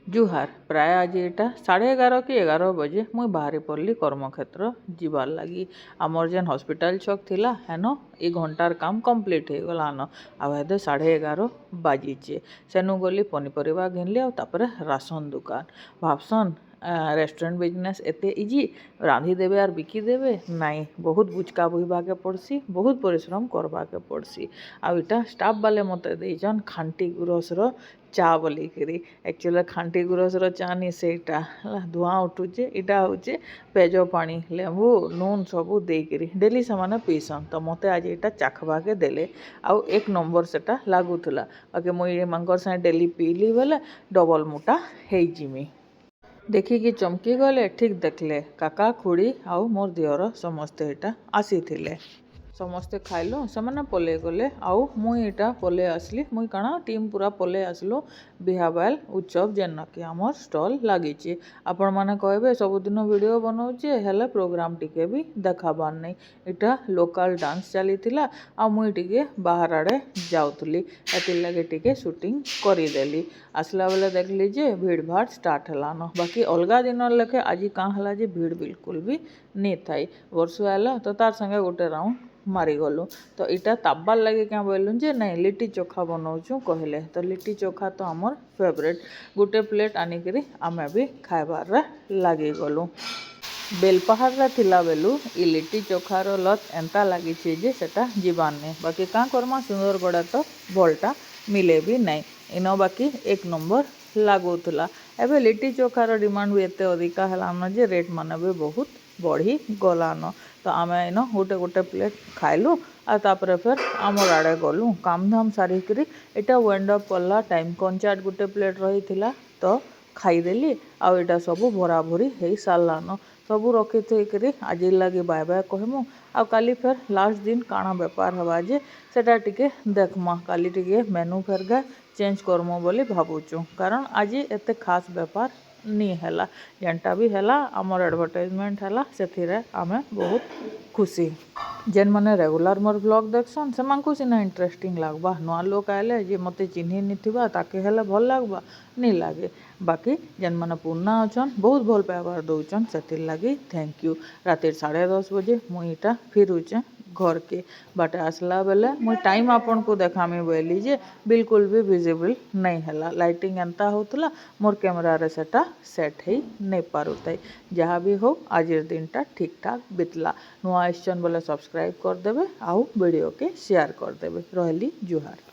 जुहार प्राय आज यहाँ 11:30 कि 11 बजे मुई बाहरी पड़ली कर्मक्षेत्र जीवार लगी। आमर जेन हॉस्पिटल छक थिला हेन ए घंटार काम कंप्लीट हो गलान। आदे 11:30 बाजीचे सेनु गली पनीपरिया घिनली आउे राशन दुकान भावसन रेस्टोरेंट बिजनेस एते इजी रांधी देवे और बिकी देवे नाई बहुत बुचका बुहबाके पड़सी बहुत परिश्रम करवाके पड़सी। आटा स्टाफ वाले मत देचन खांटी गुरसर चा बोलिकी एक्चुअली खांटी गुरसर चा नहीं से धुआं उठुचे इटा हूँ पेज पानी लेंबू नून सबू देकरी डेली से पीसन तो मत आज यहाँ चाखवाके देले आउ एक नंबर सेटा लगुला बाकी मुझे मांकर से डेली पीली बेले डबल मोटा हो जिमी। देखिकी चमकी गले ठीक देखले काका खुड़ी आउ मोर दियर समस्ते यहाँ आसी थे समस्ते खाइलु से पले गले आउ मुई यहाँ पले आसली मुई काना टीम पूरा पले आसलु बिहाबाइल उत्सव जेन कि आमर स्टल लगी। आपण मैंने कहे सबुदिन वीडियो बनाऊे हेले प्रोग्राम टिके भी देखाबार नहीं इटा लोकल डांस चली आ मुई टिके बाहर आड़े जाऊली एतिर लगे टिके शूटिंग करदेली आसला बेले देखली जे भीड़ भाड़ स्टार्ट हेलान बाकी अलगा दिन लेखे आज कहाँ है जे भीड़ बिल्कुल भी नहीं थाई वर्षु आला तो तार संगे गोटे राउंड मारिगलु तो इटा ताब्बार लगे क्या बोलूँ जे नहीं लिट्टी चोखा बनाऊँ कहले तो लिट्टी चोखा तो आमर फेवरेट गोटे प्लेट आनिकी आमे भी खाइबार लगी गलु। बेलपाहाड़ थिला बेलू इ लिट्टी चोखार लत एंता लगी जे सेटा जीवान नहीं बाकी क्या करमा सुंदरगढ़ तो भलटा मिले भी नहीं इन बाकी एक नंबर लगुला एवं लिट्टी चोखार डिमांड भी एत अधिका है जे रेट मान भी बहुत बढ़ी गलान तो आम इन गोटे गोटे प्लेट खाइलु आपर फिर आमर आड़े गलु काम धाम सारिक इटा वेंड अप कला टाइम कंचाट गोटे प्लेट रही तो खाईदेली आटा सब भरा भरी हो सारान सबू रखी थी आज लगे बाय बाय कहमु आ काली फिर लास्ट दिन काଣା बेपार हवा जे सेटा टिके देखमा काली टिके मेनू फेरगा चेंज करमु बोली भावुचु कारण आज एते खास बेपार नहीं है जेनटा भी है आमर एडवर्टाइजमेंट है से आमे बहुत खुशी जेन मैंने रेगुलर मोर ब्लॉग देखसन से सीना इंटरेस्टिंग लगवा नुआ लोग आए जे मत चिन्ह नहीं ताके हेले भल लगवा नहीं लगे बाकी जेन मैंने पुराना अच्छन बहुत भल पाइबार दौन से लगी थैंक यू। रातिर 10:30 बजे मुईटा फिरुचे घर के बाटे आसला बेले मुई टाइम आपन को देखामी बोली जे बिल्कुल भी विजिबल नहीं है लाइटिंग एंता होतला मोर कैमरा रे सेटा सेट ही नहीं पारुताई जहाँ भी हो आज दिनटा ठीक ठाक बितला नुआ आइसन बोले सब्सक्राइब कर देबे आउ वीडियो के शेयर कर देबे रहली जुहार।